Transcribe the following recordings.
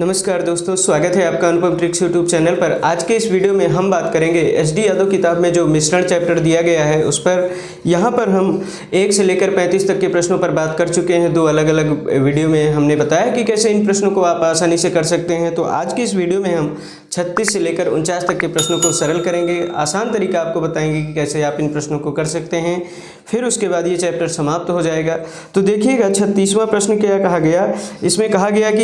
नमस्कार दोस्तों, स्वागत है आपका अनुपम ट्रिक्स यूट्यूब चैनल पर। आज के इस वीडियो में हम बात करेंगे एसडी यादव किताब में जो मिश्रण चैप्टर दिया गया है उस पर। यहाँ पर हम 1 से लेकर 35 तक के प्रश्नों पर बात कर चुके हैं। 2 अलग अलग वीडियो में हमने बताया कि कैसे इन प्रश्नों को आप आसानी से कर सकते हैं। तो आज की इस वीडियो में हम 36 से लेकर 49 तक के प्रश्नों को सरल करेंगे। आसान तरीका आपको बताएंगे कि कैसे आप इन प्रश्नों को कर सकते हैं। फिर उसके बाद ये चैप्टर समाप्त हो जाएगा। तो देखिएगा 36वां प्रश्न क्या कहा गया। इसमें कहा गया कि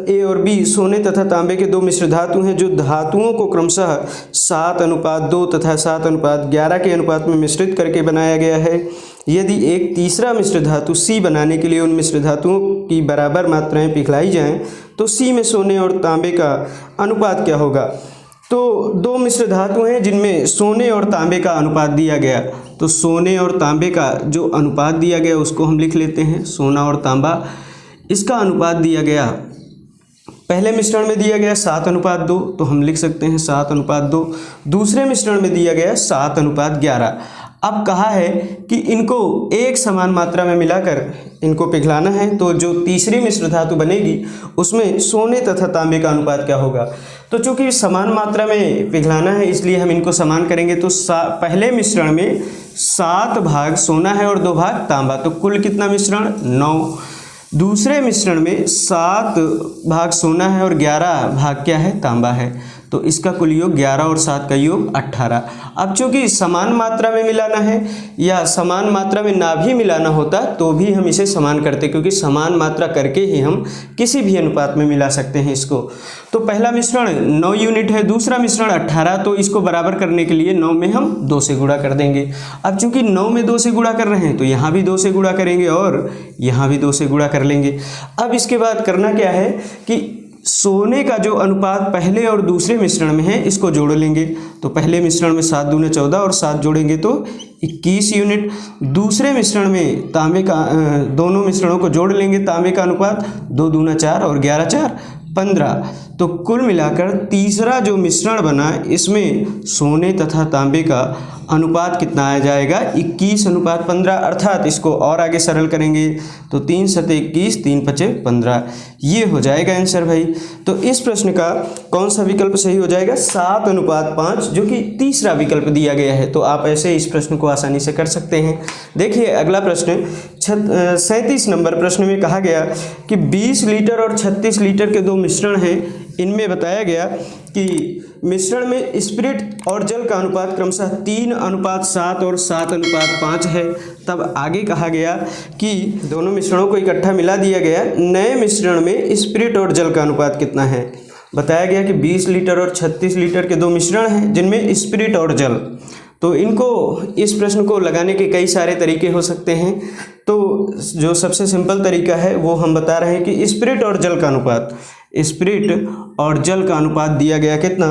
ए और बी सोने तथा तांबे के 2 मिश्र धातु हैं जो धातुओं को क्रमशः 7:2 तथा 7:11 के अनुपात में मिश्रित करके बनाया गया है। यदि एक तीसरा मिश्र धातु सी बनाने के लिए उन मिश्र धातुओं की बराबर मात्राएं पिघलाई जाएं तो सी में सोने और तांबे का अनुपात क्या होगा। तो 2 मिश्र धातु हैं जिनमें सोने और तांबे का अनुपात दिया गया। तो सोने और तांबे का जो अनुपात दिया गया उसको हम लिख लेते हैं। सोना और तांबा, इसका अनुपात दिया गया, पहले मिश्रण में दिया गया 7:2, तो हम लिख सकते हैं 7:2। दूसरे मिश्रण में दिया गया 7:11। अब कहा है कि इनको एक समान मात्रा में मिलाकर इनको पिघलाना है। तो जो तीसरी मिश्र धातु बनेगी उसमें सोने तथा तांबे का अनुपात क्या होगा। तो चूंकि समान मात्रा में पिघलाना है इसलिए हम इनको समान करेंगे। तो पहले मिश्रण में 7 भाग सोना है और 2 भाग तांबा, तो कुल कितना मिश्रण 9। दूसरे मिश्रण में 7 भाग सोना है और 11 भाग क्या है तांबा है, तो इसका कुल योग 11 और 7 का योग 18। अब चूंकि समान मात्रा में मिलाना है या समान मात्रा में ना भी मिलाना होता तो भी हम इसे समान करते, क्योंकि समान मात्रा करके ही हम किसी भी अनुपात में मिला सकते हैं इसको। तो पहला मिश्रण 9 यूनिट है, दूसरा मिश्रण 18, तो इसको बराबर करने के लिए 9 में हम 2 से गुणा कर देंगे। अब चूंकि 9 में 2 से गुणा कर रहे हैं तो यहाँ भी 2 से गुणा करेंगे और यहाँ भी 2 से गुणा कर लेंगे। अब इसके बाद करना क्या है कि सोने का जो अनुपात पहले और दूसरे मिश्रण में है इसको जोड़ लेंगे। तो पहले मिश्रण में 7 दूने 14 और 7 जोड़ेंगे तो 21 यूनिट। दूसरे मिश्रण में तांबे का दोनों मिश्रणों को जोड़ लेंगे। तांबे का अनुपात 2 दूना 4 और 11 4 15। तो कुल मिलाकर तीसरा जो मिश्रण बना इसमें सोने तथा तांबे का अनुपात कितना आ जाएगा 21:15। अर्थात इसको और आगे सरल करेंगे तो 3 7 21 3 5 15, ये हो जाएगा आंसर भाई। तो इस प्रश्न का कौन सा विकल्प सही हो जाएगा 7:5, जो कि तीसरा विकल्प दिया गया है। तो आप ऐसे इस प्रश्न को आसानी से कर सकते हैं। देखिए अगला प्रश्न 37 नंबर प्रश्न में कहा गया कि 20 लीटर और 36 लीटर के 2 मिश्रण हैं। इनमें बताया गया कि मिश्रण में स्पिरिट और जल का अनुपात क्रमशः 3:7 और 7:5 है। तब आगे कहा गया कि दोनों मिश्रणों को इकट्ठा मिला दिया गया। नए मिश्रण में स्पिरिट और जल का अनुपात कितना है। बताया गया कि 20 लीटर और 36 लीटर के 2 मिश्रण हैं जिनमें स्पिरिट और जल। तो इस प्रश्न को लगाने के कई सारे तरीके हो सकते हैं। तो जो सबसे सिंपल तरीका है वो हम बता रहे हैं कि स्पिरिट और जल का अनुपात, स्पिरिट और जल का अनुपात दिया गया कितना,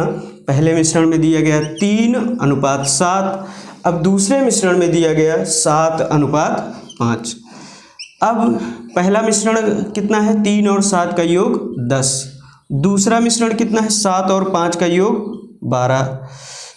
पहले मिश्रण में दिया गया 3:7। अब दूसरे मिश्रण में दिया गया 7:5। अब पहला मिश्रण कितना है 3 और 7 का योग 10। दूसरा मिश्रण कितना है 7 और 5 का योग 12।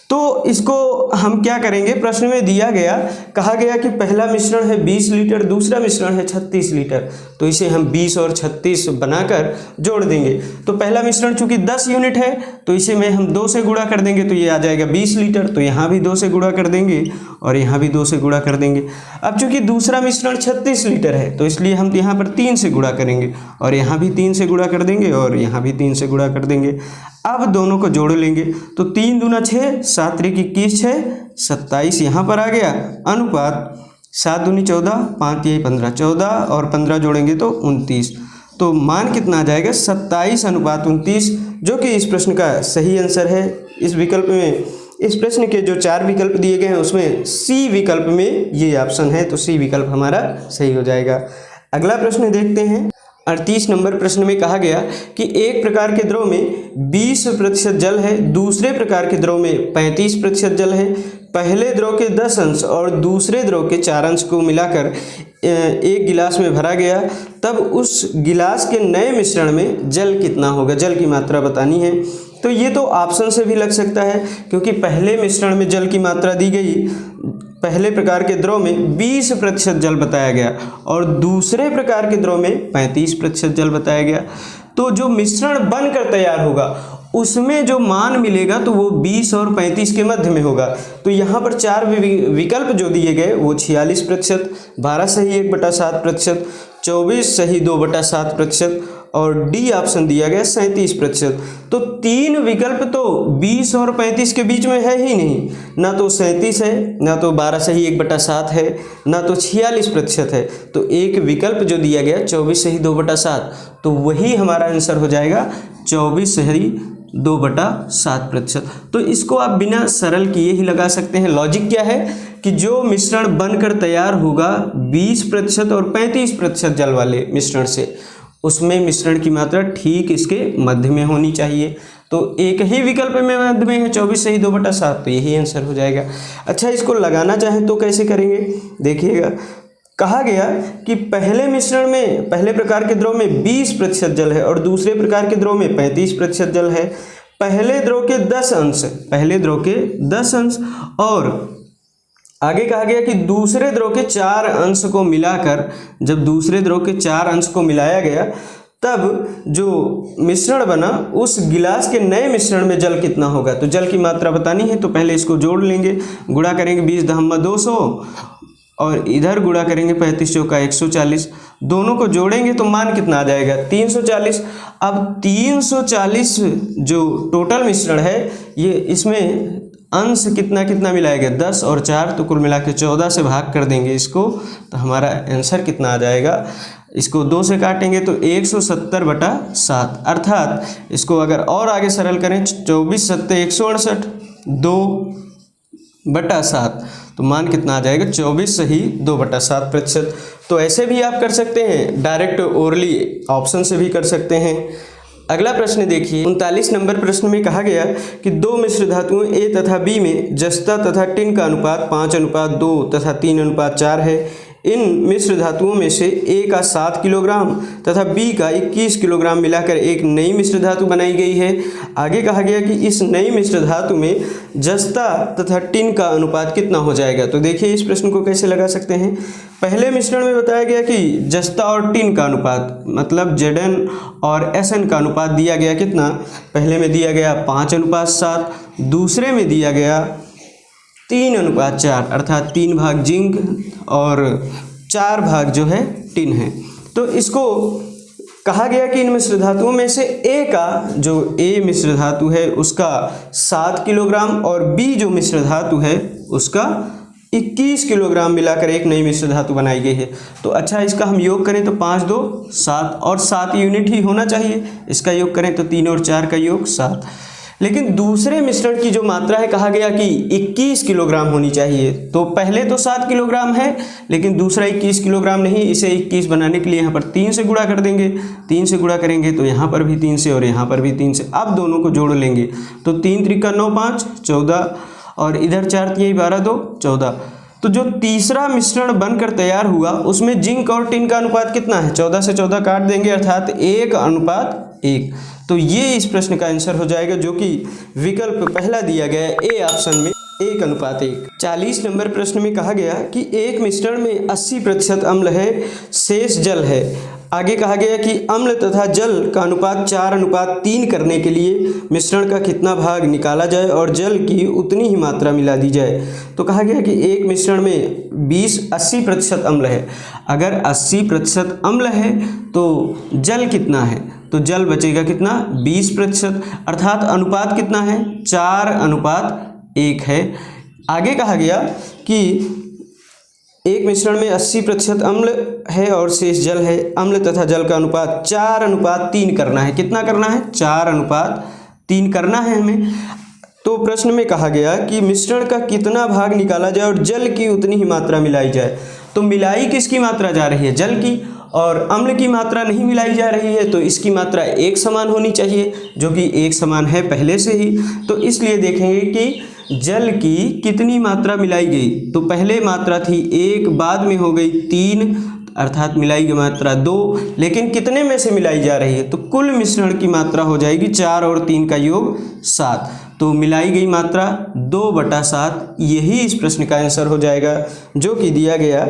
तो इसको हम क्या करेंगे, प्रश्न में दिया गया, कहा गया कि पहला मिश्रण है 20 लीटर, दूसरा मिश्रण है 36 लीटर, तो इसे हम 20 और 36 बनाकर जोड़ देंगे। तो पहला मिश्रण चूंकि 10 यूनिट है तो इसे में हम 2 से गुणा कर देंगे तो ये आ जाएगा 20 लीटर। तो यहाँ भी 2 से गुणा कर देंगे और यहाँ भी 2 से गुणा कर देंगे। अब चूंकि दूसरा मिश्रण 36 लीटर है तो इसलिए हम यहाँ पर 3 से गुणा करेंगे और यहाँ भी 3 से गुणा कर देंगे और यहाँ भी 3 से गुणा कर देंगे। अब दोनों को जोड़ लेंगे तो 3 दूना 6, 7 त्रिक 21 6 27 यहाँ पर आ गया। अनुपात 7 दूनी 14, 5 तिहाई 15, 14 और 15 जोड़ेंगे तो 29। तो मान कितना आ जाएगा 27:29, जो कि इस प्रश्न का सही आंसर है। इस विकल्प में, इस प्रश्न के जो 4 विकल्प दिए गए हैं उसमें सी विकल्प में ये ऑप्शन है, तो सी विकल्प हमारा सही हो जाएगा। अगला प्रश्न देखते हैं। 38 नंबर प्रश्न में कहा गया कि एक प्रकार के द्रव में 20% जल है, दूसरे प्रकार के द्रव में 35% जल है। पहले द्रव के 10 अंश और दूसरे द्रव के 4 अंश को मिलाकर एक गिलास में भरा गया, तब उस गिलास के नए मिश्रण में जल कितना होगा, जल की मात्रा बतानी है। तो ये तो ऑप्शन से भी लग सकता है, क्योंकि पहले मिश्रण में जल की मात्रा दी गई, पहले प्रकार के द्रव में 20% जल बताया गया और दूसरे प्रकार के द्रव में 35% जल बताया गया। तो जो मिश्रण बनकर तैयार होगा उसमें जो मान मिलेगा तो वो 20 और 35 के मध्य में होगा। तो यहाँ पर 4 विकल्प जो दिए गए वो 46%, 12 सही 1/7%, 24 सही 2/7% और डी ऑप्शन दिया गया 37%। तो 3 विकल्प तो 20 और 35 के बीच में है ही नहीं, ना तो 37 है, ना तो 12 सही 1/7 है, ना तो 46% है। तो एक विकल्प जो दिया गया 24 सही 2/7, तो वही हमारा आंसर हो जाएगा 24 सही 2/7%। तो इसको आप बिना सरल किए ही लगा सकते हैं। लॉजिक क्या है कि जो मिश्रण बनकर तैयार होगा 20% और 35% जल वाले मिश्रण से, उसमें मिश्रण की मात्रा ठीक इसके मध्य में होनी चाहिए। तो एक ही विकल्प में मध्य में है 24 सही 2/7, तो यही आंसर हो जाएगा। अच्छा, इसको लगाना चाहें तो कैसे करेंगे, देखिएगा। कहा गया कि पहले मिश्रण में, पहले प्रकार के द्रव में 20% जल है और दूसरे प्रकार के द्रव में 35% जल है। पहले द्रव के 10 अंश, पहले द्रव के 10 अंश और आगे कहा गया कि दूसरे द्रव के 4 अंश को मिलाकर, जब दूसरे द्रव के 4 अंश को मिलाया गया तब जो मिश्रण बना उस गिलास के नए मिश्रण में जल कितना होगा। तो जल की मात्रा बतानी है तो पहले इसको जोड़ लेंगे, गुणा करेंगे 20 × 200 और इधर गुणा करेंगे 35 चौका 140, दोनों को जोड़ेंगे तो मान कितना आ जाएगा 340। अब 340 जो टोटल मिश्रण है ये, इसमें अंश कितना कितना मिलाएगा 10 और 4, तो कुल मिला के 14 से भाग कर देंगे इसको, तो हमारा आंसर कितना आ जाएगा, इसको 2 से काटेंगे तो 170/7, अर्थात इसको अगर और आगे सरल करें 24 × 7 168 2/7, तो मान कितना आ जाएगा 24 सही 2/7%। तो ऐसे भी आप कर सकते हैं, डायरेक्ट ओरली ऑप्शन से भी कर सकते हैं। अगला प्रश्न देखिए, 39 नंबर प्रश्न में कहा गया कि 2 मिश्र धातुओं A तथा B में जस्ता तथा टिन का अनुपात 5:2 तथा 3:4 है। इन मिश्र धातुओं में से A का 7 किलोग्राम तथा B का 21 किलोग्राम मिलाकर एक नई मिश्र धातु बनाई गई है। आगे कहा गया कि इस नई मिश्र धातु में जस्ता तथा टिन का अनुपात कितना हो जाएगा। तो देखिए इस प्रश्न को कैसे लगा सकते हैं। पहले मिश्रण में बताया गया कि जस्ता और टिन का अनुपात, मतलब Zn और Sn का अनुपात दिया गया कितना, पहले में दिया गया 5:7, दूसरे में दिया गया 3:4, अर्थात 3 भाग जिंक और 4 भाग जो है टिन है। तो इसको कहा गया कि इन मिश्र धातुओं में से A का, जो A मिश्र धातु है उसका 7 किलोग्राम और B जो मिश्र धातु है उसका 21 किलोग्राम मिलाकर एक नई मिश्र धातु बनाई गई है। तो अच्छा, इसका हम योग करें तो 5 2 7 और 7 यूनिट ही होना चाहिए। इसका योग करें तो 3 और 4 का योग 7। लेकिन दूसरे मिश्रण की जो मात्रा है कहा गया कि 21 किलोग्राम होनी चाहिए। तो पहले तो 7 किलोग्राम है लेकिन दूसरा 21 किलोग्राम नहीं। इसे 21 बनाने के लिए यहाँ पर 3 से गुणा कर देंगे, 3 से गुणा करेंगे तो यहाँ पर भी 3 से और यहाँ पर भी 3 से। अब दोनों को जोड़ लेंगे तो 3 त्रिका 9 5 14 और इधर 4 3 12 2 14। तो जो तीसरा मिश्रण बनकर तैयार हुआ उसमें जिंक और टिन का अनुपात कितना है, 14 से 14 काट देंगे अर्थात 1:1। तो ये इस प्रश्न का आंसर हो जाएगा, जो कि विकल्प पहला दिया गया है ए ऑप्शन में 1:1। 40 नंबर प्रश्न में कहा गया कि एक मिश्रण में 80% अम्ल है, शेष जल है। आगे कहा गया कि अम्ल तथा जल का अनुपात 4:3 करने के लिए मिश्रण का कितना भाग निकाला जाए और जल की उतनी ही मात्रा मिला दी जाए। तो कहा गया कि एक मिश्रण में 80% अम्ल है। अगर 80% अम्ल है तो जल कितना है, तो जल बचेगा कितना 20%, अर्थात अनुपात कितना है 4:1 है। आगे कहा गया कि एक मिश्रण में 80% अम्ल है और शेष जल है। अम्ल तथा जल का अनुपात 4:3 करना है। कितना करना है 4:3 करना है हमें। तो प्रश्न में कहा गया कि मिश्रण का कितना भाग निकाला जाए और जल की उतनी ही मात्रा मिलाई जाए। तो मिलाई किसकी मात्रा जा रही है, जल की, और अम्ल की मात्रा नहीं मिलाई जा रही है। तो इसकी मात्रा एक समान होनी चाहिए, जो कि एक समान है पहले से ही। तो इसलिए देखेंगे कि जल की कितनी मात्रा मिलाई गई। तो पहले मात्रा थी 1, बाद में हो गई 3 अर्थात मिलाई की मात्रा 2, लेकिन कितने में से मिलाई जा रही है, तो कुल मिश्रण की मात्रा हो जाएगी 4 और 3 का योग 7। तो मिलाई गई मात्रा 2/7, यही इस प्रश्न का आंसर हो जाएगा, जो कि दिया गया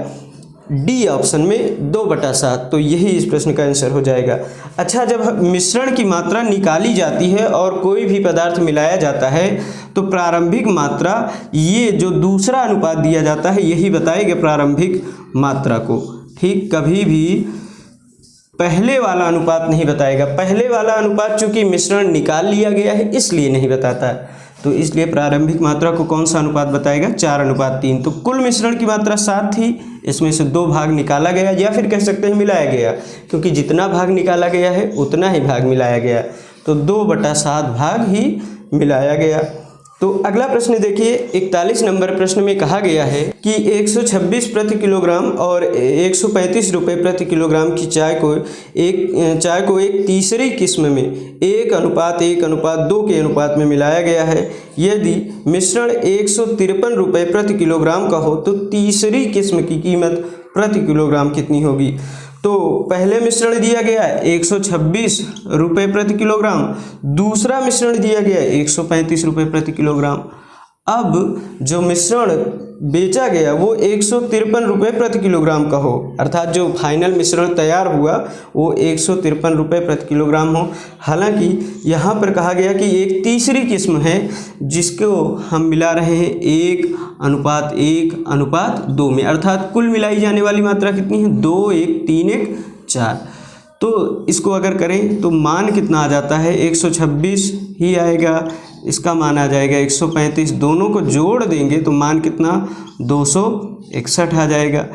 डी ऑप्शन में 2/7। तो यही इस प्रश्न का आंसर हो जाएगा। अच्छा, जब मिश्रण की मात्रा निकाली जाती है और कोई भी पदार्थ मिलाया जाता है तो प्रारंभिक मात्रा, ये जो दूसरा अनुपात दिया जाता है यही बताएगा प्रारंभिक मात्रा को। ठीक, कभी भी पहले वाला अनुपात नहीं बताएगा। पहले वाला अनुपात चूंकि मिश्रण निकाल लिया गया है इसलिए नहीं बताता है, तो इसलिए प्रारंभिक मात्रा को कौन सा अनुपात बताएगा, 4:3। तो कुल मिश्रण की मात्रा 7 थी, इसमें से 2 भाग निकाला गया, या फिर कह सकते हैं मिलाया गया, क्योंकि जितना भाग निकाला गया है उतना ही भाग मिलाया गया, तो 2/7 भाग ही मिलाया गया। तो अगला प्रश्न देखिए, 41 नंबर प्रश्न में कहा गया है कि 126 प्रति किलोग्राम और 135 रुपये प्रति किलोग्राम की चाय को एक तीसरी किस्म में 1:1:2 के अनुपात में मिलाया गया है। यदि मिश्रण 153 रुपये प्रति किलोग्राम का हो तो तीसरी किस्म की कीमत प्रति किलोग्राम कितनी होगी। तो पहले मिश्रण दिया गया है 126 रुपये प्रति किलोग्राम, दूसरा मिश्रण दिया गया है 135 रुपये प्रति किलोग्राम। अब जो मिश्रण बेचा गया वो 153 रुपये प्रति किलोग्राम का हो, अर्थात जो फाइनल मिश्रण तैयार हुआ वो 153 रुपये प्रति किलोग्राम हो। हालांकि यहाँ पर कहा गया कि एक तीसरी किस्म है जिसको हम मिला रहे हैं 1:1:2 में, अर्थात कुल मिलाई जाने वाली मात्रा कितनी है, 2, 1, 3, 1, 4। तो इसको अगर करें तो मान कितना आ जाता है, 126 ही आएगा, इसका मान आ जाएगा 135, दोनों को जोड़ देंगे तो मान कितना 261 आ जाएगा।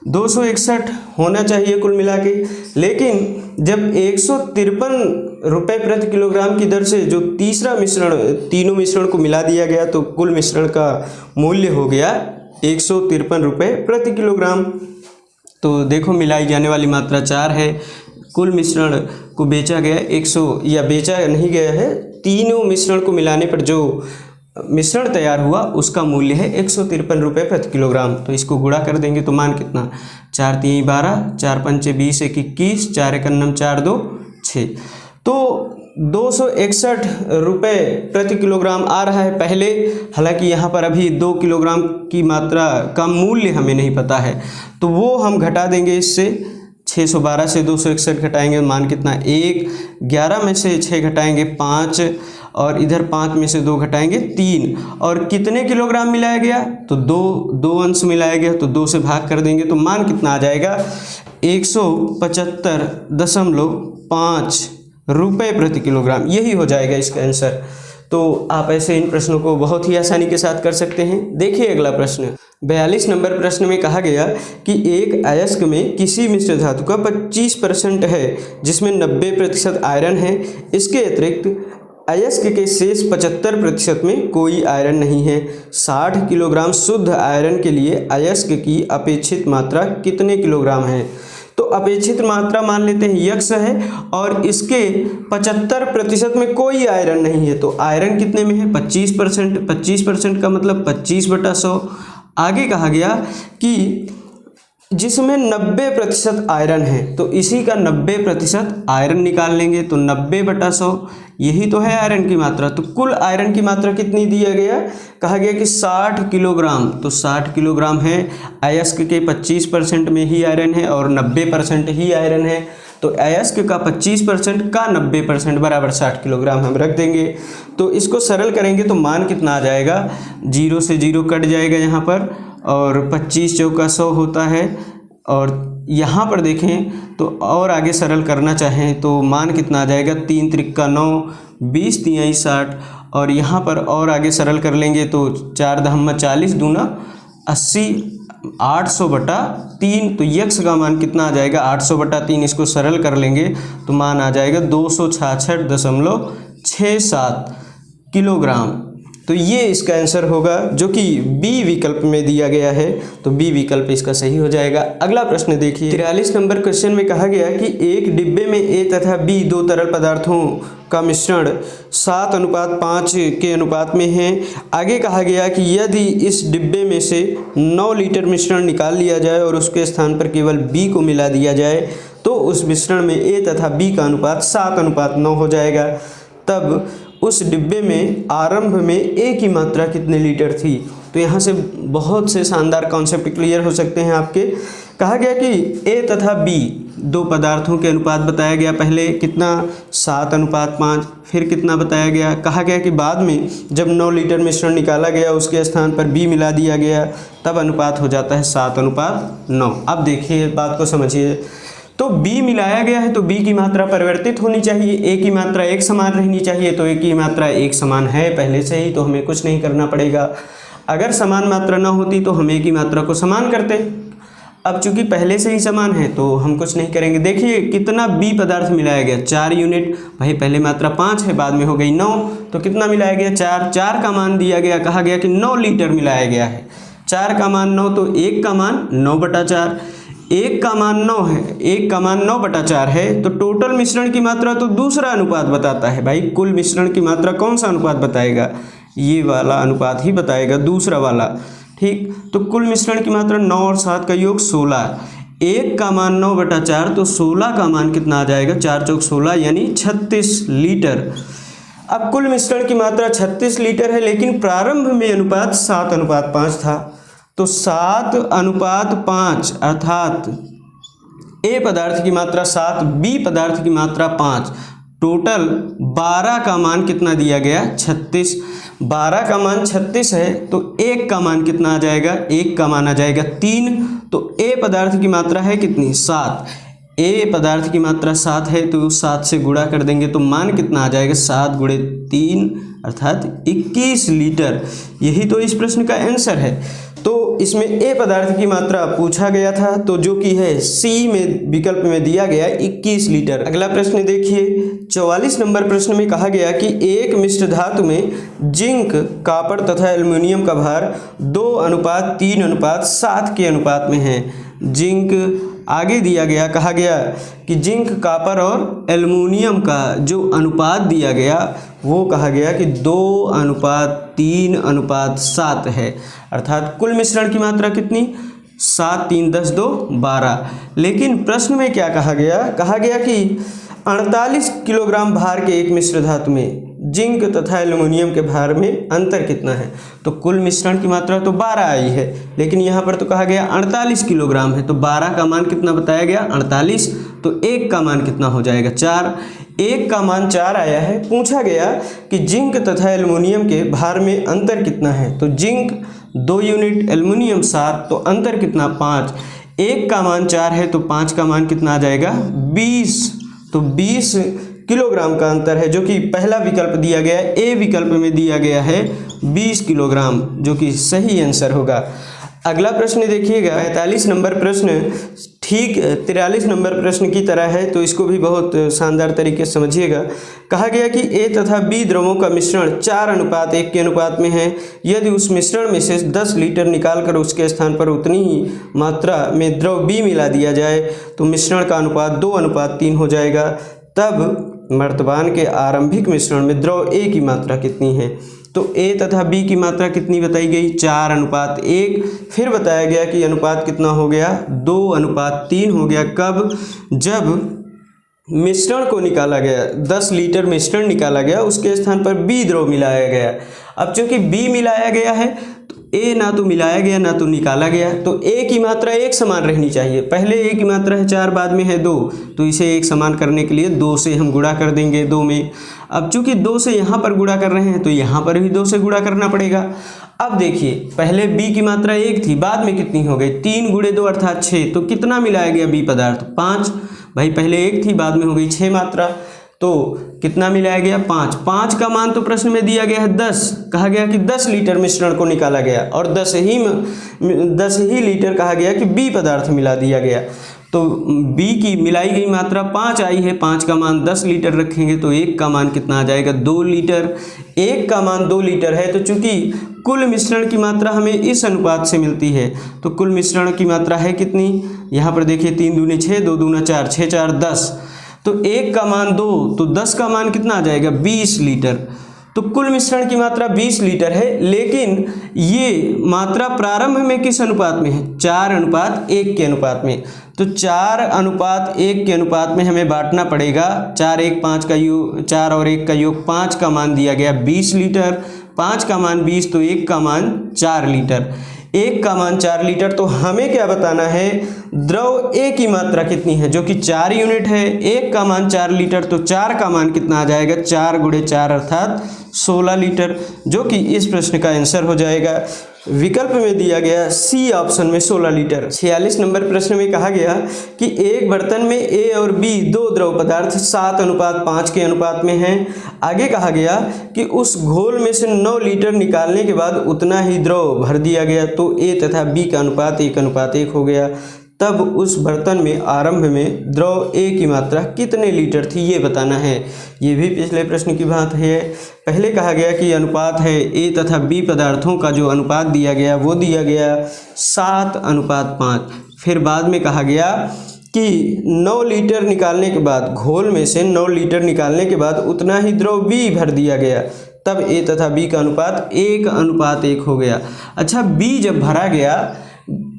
261 होना चाहिए कुल मिला के, लेकिन जब 153 रुपये प्रति किलोग्राम की दर से जो तीसरा मिश्रण, तीनों मिश्रण को मिला दिया गया तो कुल मिश्रण का मूल्य हो गया 153 रुपये प्रति किलोग्राम। तो देखो मिलाई जाने वाली मात्रा 4 है, कुल मिश्रण को बेचा गया 100, या बेचा नहीं गया है, तीनों मिश्रण को मिलाने पर जो मिश्रण तैयार हुआ उसका मूल्य है 153 रुपये प्रति किलोग्राम। तो इसको गुणा कर देंगे तो मान कितना, 4 3 12, 4 5 20, 1 21, 4 1 9 4 2 6। तो 261 रुपये प्रति किलोग्राम आ रहा है पहले। हालांकि यहाँ पर अभी 2 किलोग्राम की मात्रा का मूल्य हमें नहीं पता है, तो वो हम घटा देंगे इससे। 612 से 261 घटाएंगे मान कितना 1, 11 में से 6 घटाएंगे 5, और इधर 5 में से 2 घटाएंगे 3। और कितने किलोग्राम मिलाया गया, तो 2 अंश मिलाया गया, तो 2 से भाग कर देंगे तो मान कितना आ जाएगा 175.5 रुपये प्रति किलोग्राम। यही हो जाएगा इसका आंसर। तो आप ऐसे इन प्रश्नों को बहुत ही आसानी के साथ कर सकते हैं। देखिए अगला प्रश्न, 42 नंबर प्रश्न में कहा गया कि एक अयस्क में किसी मिश्र धातु का 25% है जिसमें 90% आयरन है। इसके अतिरिक्त अयस्क के शेष 75% में कोई आयरन नहीं है। 60 किलोग्राम शुद्ध आयरन के लिए अयस्क की अपेक्षित मात्रा कितने किलोग्राम है। तो अपेक्षित मात्रा मान लेते हैं यक्स है, और इसके 75% में कोई आयरन नहीं है, तो आयरन कितने में है 25%। 25% का मतलब 25/100। आगे कहा गया कि जिसमें 90% आयरन है, तो इसी का 90% आयरन निकाल लेंगे तो 90/100, यही तो है आयरन की मात्रा। तो कुल आयरन की मात्रा कितनी दिया गया, कहा गया कि 60 किलोग्राम। तो 60 किलोग्राम है, अयस्क के 25% में ही आयरन है और 90% ही आयरन है, तो अयस्क का 25% का 90% बराबर 60 किलोग्राम हम रख देंगे। तो इसको सरल करेंगे तो मान कितना आ जाएगा, 0 से 0 कट जाएगा यहाँ पर, और 25 चौका 100 होता है। और यहाँ पर देखें तो और आगे सरल करना चाहें तो मान कितना आ जाएगा, 3 त्रिक्का 9, 20 तिहाई 60, और यहाँ पर और आगे सरल कर लेंगे तो 4 दहम्मा 40 दूना 80, 800/3। तो यक्स का मान कितना आ जाएगा 800/3। इसको सरल कर लेंगे तो मान आ जाएगा 266.67 किलोग्राम। तो ये इसका आंसर होगा जो कि बी विकल्प में दिया गया है, तो बी विकल्प इसका सही हो जाएगा। अगला प्रश्न देखिए, 43 नंबर क्वेश्चन में कहा गया कि एक डिब्बे में ए तथा बी दो तरल पदार्थों का मिश्रण 7:5 के अनुपात में है। आगे कहा गया कि यदि इस डिब्बे में से 9 लीटर मिश्रण निकाल लिया जाए और उसके स्थान पर केवल बी को मिला दिया जाए तो उस मिश्रण में ए तथा बी का अनुपात 7:9 हो जाएगा। तब उस डिब्बे में आरंभ में ए की मात्रा कितने लीटर थी? तो यहाँ से बहुत से शानदार कॉन्सेप्ट क्लियर हो सकते हैं आपके। कहा गया कि ए तथा बी दो पदार्थों के अनुपात बताया गया, पहले कितना 7:5, फिर कितना बताया गया, कहा गया कि बाद में जब 9 लीटर मिश्रण निकाला गया उसके स्थान पर बी मिला दिया गया तब अनुपात हो जाता है 7:9। अब देखिए बात को समझिए, तो B मिलाया गया है तो B की मात्रा परिवर्तित होनी चाहिए, A की मात्रा एक समान रहनी चाहिए, तो A की मात्रा एक समान है पहले से ही, तो हमें कुछ नहीं करना पड़ेगा। अगर समान मात्रा ना होती तो हम A की मात्रा को समान करते। अब चूंकि पहले से ही समान है तो हम कुछ नहीं करेंगे। देखिए कितना B पदार्थ मिलाया गया, 4 यूनिट। भाई पहले मात्रा 5 है, बाद में हो गई 9, तो कितना मिलाया गया 4। 4 का मान दिया गया, कहा गया कि 9 लीटर मिलाया गया है। 4 का मान 9 तो 1 का मान 9/4, 1 का मान 9 है, 1 का मान 9/4 है, तो टोटल मिश्रण की मात्रा तो दूसरा अनुपात बताता है। भाई कुल मिश्रण की मात्रा कौन सा अनुपात बताएगा? ये वाला अनुपात ही बताएगा, दूसरा वाला। ठीक, तो कुल मिश्रण की मात्रा 9 और 7 का योग 16। 1 का मान 9/4 तो 16 का मान कितना आ जाएगा? 4 चौक 16 यानी 36 लीटर। अब कुल मिश्रण की मात्रा 36 लीटर है, लेकिन प्रारंभ में अनुपात 7:5 था, तो 7:5 अर्थात ए पदार्थ की मात्रा 7, बी पदार्थ की मात्रा 5, टोटल 12 का मान कितना दिया गया? 36। 12 का मान 36 है तो 1 का मान कितना आ जाएगा? 1 का मान आ जाएगा 3। तो ए पदार्थ की मात्रा है कितनी? 7। ए पदार्थ की मात्रा 7 है तो 7 से गुणा कर देंगे तो मान कितना आ जाएगा? 7 × 3 अर्थात 21 लीटर। यही तो इस प्रश्न का आंसर है। तो इसमें ए पदार्थ की मात्रा पूछा गया था, तो जो कि है सी में विकल्प में दिया गया 21 लीटर। अगला प्रश्न देखिए, 44 नंबर प्रश्न में कहा गया कि एक मिश्र धातु में जिंक, कॉपर तथा एल्युमिनियम का भार 2:3:7 के अनुपात में है। जिंक आगे दिया गया, कहा गया कि जिंक, कॉपर और एल्युमिनियम का जो अनुपात दिया गया वो कहा गया कि 2:3:7 है, अर्थात कुल मिश्रण की मात्रा कितनी? 7, 3, 10, 2, 12। लेकिन प्रश्न में क्या कहा गया? कहा गया कि 48 किलोग्राम भार के एक मिश्र धातु में जिंक तथा एल्युमिनियम के भार में अंतर कितना है? तो कुल मिश्रण की मात्रा तो 12 आई है, लेकिन यहाँ पर तो कहा गया 48 किलोग्राम है, तो 12 का मान कितना बताया गया? 48। तो 1 का मान कितना हो जाएगा? 4। 1 का मान 4 आया है। पूछा गया कि जिंक तथा एल्युमिनियम के भार में अंतर कितना है? तो जिंक 2 यूनिट, एल्युमिनियम 7, तो अंतर कितना? 5। 1 का मान 4 है तो 5 का मान कितना आ जाएगा? 20। तो 20 किलोग्राम का अंतर है, जो कि पहला विकल्प दिया गया है, ए विकल्प में दिया गया है 20 किलोग्राम, जो कि सही आंसर होगा। अगला प्रश्न देखिएगा, 45 नंबर प्रश्न ठीक 43 नंबर प्रश्न की तरह है, तो इसको भी बहुत शानदार तरीके से समझिएगा। कहा गया कि ए तथा बी द्रवों का मिश्रण 4:1 के अनुपात में है। यदि उस मिश्रण में से 10 लीटर निकालकर उसके स्थान पर उतनी ही मात्रा में द्रव बी मिला दिया जाए तो मिश्रण का अनुपात 2:3 हो जाएगा। तब वर्तमान के आरंभिक मिश्रण में द्रव ए की मात्रा कितनी है? तो ए तथा बी की मात्रा कितनी बताई गई? 4:1। फिर बताया गया कि अनुपात कितना हो गया? 2:3 हो गया। कब? जब मिश्रण को निकाला गया, 10 लीटर मिश्रण निकाला गया, उसके स्थान पर बी द्रव मिलाया गया। अब चूंकि बी मिलाया गया है तो ए ना तो मिलाया गया ना तो निकाला गया, तो ए की मात्रा एक समान रहनी चाहिए। पहले ए की मात्रा है 4, बाद में है 2, तो इसे एक समान करने के लिए 2 से हम गुणा कर देंगे 2 में। अब चूंकि 2 से यहाँ पर गुणा कर रहे हैं तो यहाँ पर भी 2 से गुणा करना पड़ेगा। अब देखिए, पहले बी की मात्रा 1 थी, बाद में कितनी हो गई? 3 × 2 अर्थात 6। तो कितना मिलाया गया बी पदार्थ? 5। भाई पहले 1 थी, बाद में हो गई 6 मात्रा, तो कितना मिलाया गया? 5। 5 का मान तो प्रश्न में दिया गया है 10। कहा गया कि 10 लीटर मिश्रण को निकाला गया और 10 ही लीटर कहा गया कि बी पदार्थ मिला दिया गया। तो बी की मिलाई गई मात्रा 5 आई है, 5 का मान 10 लीटर रखेंगे तो 1 का मान कितना आ जाएगा 2 लीटर। 1 का मान 2 लीटर है तो चूंकि कुल मिश्रण की मात्रा हमें इस अनुपात से मिलती है, तो कुल मिश्रण की मात्रा है कितनी, यहाँ पर देखिए 3 दूनी 6, 2 दूना 4, 6 4 10, तो 1 का मान 2, तो 10 का मान कितना आ जाएगा 20 लीटर। तो कुल मिश्रण की मात्रा 20 लीटर है, लेकिन ये मात्रा प्रारंभ में किस अनुपात में है, 4:1 के अनुपात में। तो 4:1 के अनुपात में हमें बांटना पड़ेगा। 4 1 5 का योग, 4 और 1 का योग 5 का मान दिया गया 20 लीटर, 5 का मान 20 तो 1 का मान 4 लीटर। 1 का मान 4 लीटर, तो हमें क्या बताना है, द्रव A की मात्रा कितनी है जो कि 4 यूनिट है। 1 का मान 4 लीटर, तो 4 का मान कितना आ जाएगा 4 × 4 अर्थात 16 लीटर, जो कि इस प्रश्न का आंसर हो जाएगा। विकल्प में दिया गया सी ऑप्शन में 16 लीटर। 46 नंबर प्रश्न में कहा गया कि एक बर्तन में ए और बी दो द्रव पदार्थ 7:5 के अनुपात में हैं। आगे कहा गया कि उस घोल में से 9 लीटर निकालने के बाद उतना ही द्रव भर दिया गया, तो ए तथा बी का अनुपात 1:1 हो गया। तब उस बर्तन में आरंभ में द्रव ए की मात्रा कितने लीटर थी ये बताना है। ये भी पिछले प्रश्न की बात है। पहले कहा गया कि अनुपात है ए तथा बी पदार्थों का जो अनुपात दिया गया वो दिया गया 7:5। फिर बाद में कहा गया कि 9 लीटर निकालने के बाद, घोल में से 9 लीटर निकालने के बाद उतना ही द्रव बी भर दिया गया, तब ए तथा बी का अनुपात 1:1 हो गया। अच्छा, बी जब भरा गया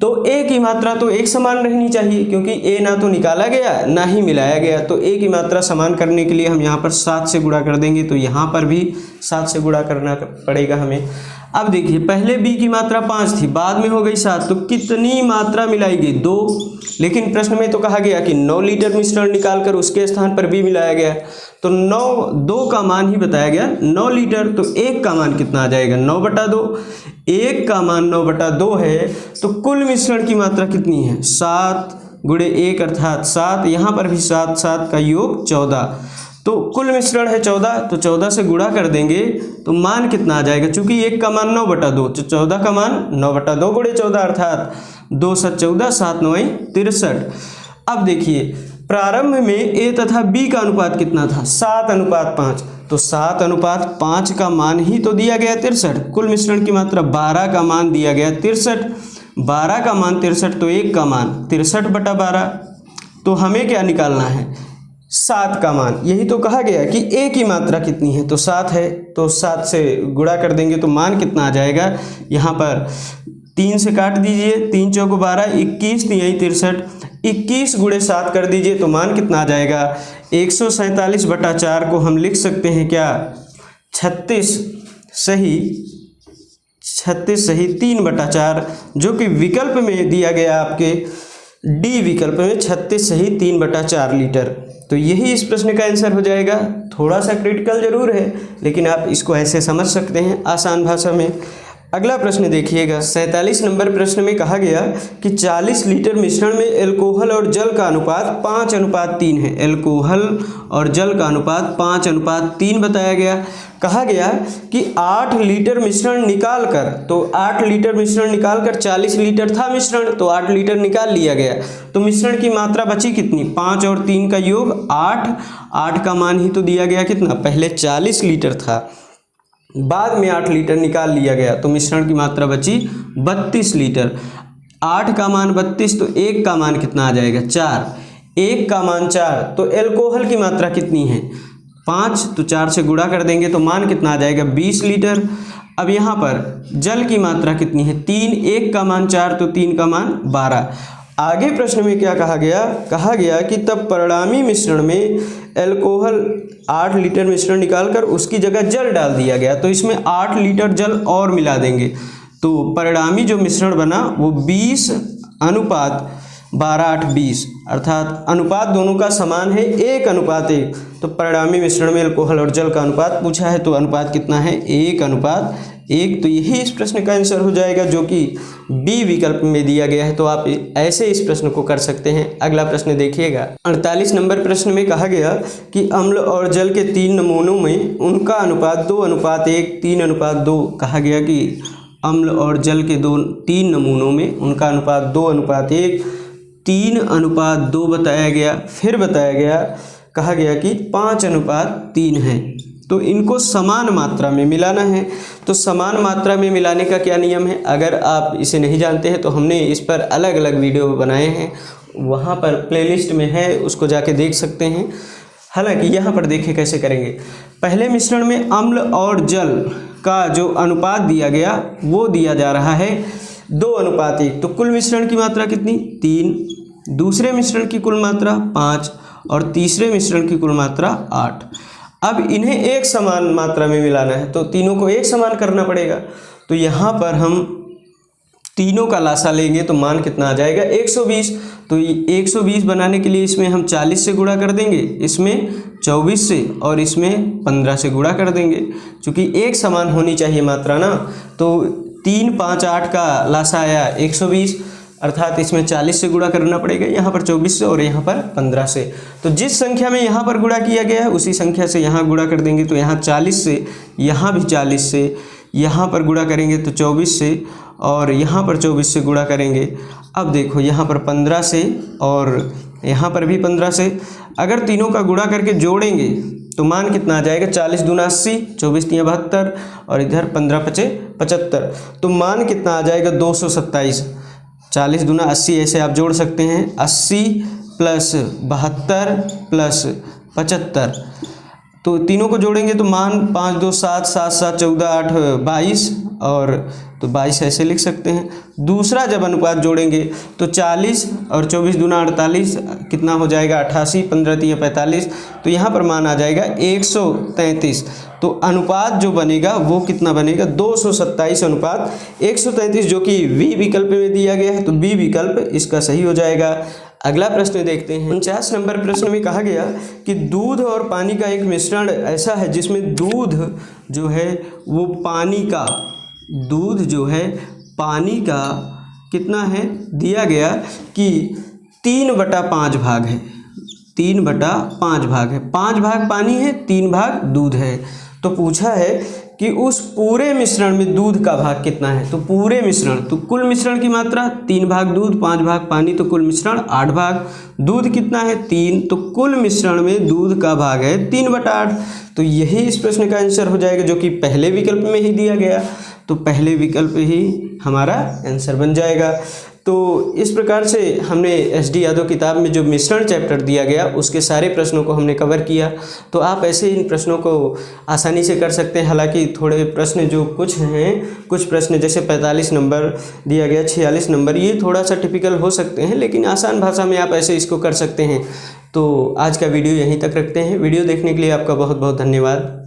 तो ए की मात्रा तो एक समान रहनी चाहिए, क्योंकि ए ना तो निकाला गया ना ही मिलाया गया, तो ए की मात्रा समान करने के लिए हम यहाँ पर 7 से गुणा कर देंगे, तो यहाँ पर भी 7 से गुणा करना पड़ेगा हमें। अब देखिए, पहले बी की मात्रा 5 थी, बाद में हो गई 7, तो कितनी मात्रा मिलाई गई 2। लेकिन प्रश्न में तो कहा गया कि 9 लीटर मिश्रण निकालकर उसके स्थान पर बी मिलाया गया, तो 2 का मान ही बताया गया 9 लीटर, तो 1 का मान कितना आ जाएगा 9/2। 1 का मान 9/2 है, तो कुल मिश्रण की मात्रा कितनी है 7 × 1 अर्थात 7, यहाँ पर भी 7 7 का योग 14, तो कुल मिश्रण है 14, तो 14 से गुणा कर देंगे तो मान कितना आ जाएगा, चूंकि 1 का मान 9/2, तो 14 का मान 9/2 × 14 अर्थात 2 7 14, 7 9 63। अब देखिए, प्रारंभ में ए तथा बी का अनुपात कितना था 7:5, तो 7:5 का मान ही तो दिया गया 63। कुल मिश्रण की मात्रा 12 का मान दिया गया 63, 12 का मान 63, तो 1 का मान 63/12। तो हमें क्या निकालना है 7 का मान। यही तो कहा गया कि ए की मात्रा कितनी है, तो 7 है, तो 7 से गुणा कर देंगे तो मान कितना आ जाएगा, यहाँ पर 3 से काट दीजिए, 3 चौको 12, 21 3 63, 21 × 7 कर दीजिए तो मान कितना आ जाएगा 147/4 को हम लिख सकते हैं क्या 36 सही 3/4, जो कि विकल्प में दिया गया आपके डी विकल्प में 36 सही 3/4 लीटर। तो यही इस प्रश्न का आंसर हो जाएगा। थोड़ा सा क्रिटिकल जरूर है, लेकिन आप इसको ऐसे समझ सकते हैं आसान भाषा में। अगला प्रश्न देखिएगा, 47 नंबर प्रश्न में कहा गया कि 40 लीटर मिश्रण में एल्कोहल और जल का अनुपात 5:3 है। एल्कोहल और जल का अनुपात 5:3 बताया गया। कहा गया कि 8 लीटर मिश्रण निकालकर, तो 8 लीटर मिश्रण निकालकर 40 लीटर था मिश्रण, तो 8 लीटर निकाल लिया गया, तो मिश्रण की मात्रा बची कितनी 5 और 3 का योग 8। 8 का मान ही तो दिया गया कितना, पहले 40 लीटर था, बाद में 8 लीटर निकाल लिया गया, तो मिश्रण की मात्रा बची 32 लीटर। 8 का मान 32, तो 1 का मान कितना आ जाएगा 4। 1 का मान 4, तो एल्कोहल की मात्रा कितनी है 5, तो 4 से गुणा कर देंगे तो मान कितना आ जाएगा 20 लीटर। अब यहाँ पर जल की मात्रा कितनी है 3, 1 का मान 4, तो 3 का मान 12। आगे प्रश्न में क्या कहा गया कि तब परिणामी मिश्रण में एल्कोहल 8 लीटर मिश्रण निकालकर उसकी जगह जल डाल दिया गया, तो इसमें 8 लीटर जल और मिला देंगे, तो परिणामी जो मिश्रण बना वो 20:12:8:20 अर्थात अनुपात दोनों का समान है 1:1। तो परिणामी मिश्रण में एल्कोहल और जल का अनुपात पूछा है, तो अनुपात कितना है 1:1। तो यही इस प्रश्न का आंसर हो जाएगा, जो कि बी विकल्प में दिया गया है। तो आप ऐसे इस प्रश्न को कर सकते हैं। अगला प्रश्न देखिएगा, 48 नंबर प्रश्न में कहा गया कि अम्ल और जल के 3 नमूनों में उनका अनुपात 2:1 3:2। कहा गया कि अम्ल और जल के 3 नमूनों में उनका अनुपात 2:1 3:2 बताया गया, फिर बताया गया, कहा गया कि 5:3 है। तो इनको समान मात्रा में मिलाना है। तो समान मात्रा में मिलाने का क्या नियम है, अगर आप इसे नहीं जानते हैं तो हमने इस पर अलग अलग वीडियो बनाए हैं, वहाँ पर प्लेलिस्ट में है, उसको जाके देख सकते हैं। हालांकि यहाँ पर देखें कैसे करेंगे। पहले मिश्रण में अम्ल और जल का जो अनुपात दिया गया वो दिया जा रहा है 2:1। तो कुल मिश्रण की मात्रा कितनी, 3। दूसरे मिश्रण की कुल मात्रा 5 और तीसरे मिश्रण की कुल मात्रा 8। अब इन्हें एक समान मात्रा में मिलाना है तो तीनों को एक समान करना पड़ेगा। तो यहाँ पर हम तीनों का लासा लेंगे तो मान कितना आ जाएगा, 120। तो 120 बनाने के लिए इसमें हम 40 से गुणा कर देंगे, इसमें 24 से और इसमें 15 से गुणा कर देंगे, क्योंकि एक समान होनी चाहिए मात्रा ना। तो 3, 5, 8 का लासा आया 120, अर्थात इसमें 40 से गुणा करना पड़ेगा, यहाँ पर 24 से और यहाँ पर 15 से। तो जिस संख्या में यहाँ पर गुणा किया गया है उसी संख्या से यहाँ गुणा कर देंगे। तो यहाँ 40 से, यहाँ भी 40 से, यहाँ पर गुणा करेंगे तो 24 से और यहाँ पर 24 से गुणा करेंगे। अब देखो यहाँ पर 15 से और यहाँ पर भी 15 से, अगर तीनों का गुणा करके जोड़ेंगे तो मान कितना आ जाएगा, 40 दूना 80, 24 तियां 72 और इधर 15 पचे 75। तो मान कितना आ जाएगा, 227। 40 दूना 80 ऐसे आप जोड़ सकते हैं, 80 + 72 + 75। तो तीनों को जोड़ेंगे तो मान 5, 2, 7, 7, 7, 14, 8, 22 और तो 22 ऐसे लिख सकते हैं। दूसरा जब अनुपात जोड़ेंगे तो 40 और 24 दूना 48 कितना हो जाएगा, 88, 15 तियां 45। तो यहाँ पर मान आ जाएगा 133। तो अनुपात जो बनेगा वो कितना बनेगा, 227:133, जो कि बी विकल्प में दिया गया है। तो बी विकल्प इसका सही हो जाएगा। अगला प्रश्न देखते हैं। 49 नंबर प्रश्न में कहा गया कि दूध और पानी का एक मिश्रण ऐसा है जिसमें दूध जो है वो पानी का, दूध जो है पानी का कितना है, दिया गया कि 3/5 भाग है, 3/5 भाग है। 5 भाग पानी है, 3 भाग दूध है। तो पूछा है कि उस पूरे मिश्रण में दूध का भाग कितना है। तो पूरे मिश्रण, तो कुल मिश्रण की मात्रा 3 भाग दूध, 5 भाग पानी, तो कुल मिश्रण 8 भाग। दूध कितना है, 3, तो कुल मिश्रण में दूध का भाग है 3/8। तो यही इस प्रश्न का आंसर हो जाएगा, जो कि पहले विकल्प में ही दिया गया। तो पहले विकल्प ही हमारा आंसर बन जाएगा। तो इस प्रकार से हमने एस.डी. यादव किताब में जो मिश्रण चैप्टर दिया गया उसके सारे प्रश्नों को हमने कवर किया। तो आप ऐसे इन प्रश्नों को आसानी से कर सकते हैं। हालांकि थोड़े प्रश्न जो कुछ हैं, कुछ प्रश्न जैसे 45 नंबर दिया गया, 46 नंबर, ये थोड़ा सा टिपिकल हो सकते हैं, लेकिन आसान भाषा में आप ऐसे इसको कर सकते हैं। तो आज का वीडियो यहीं तक रखते हैं। वीडियो देखने के लिए आपका बहुत बहुत धन्यवाद।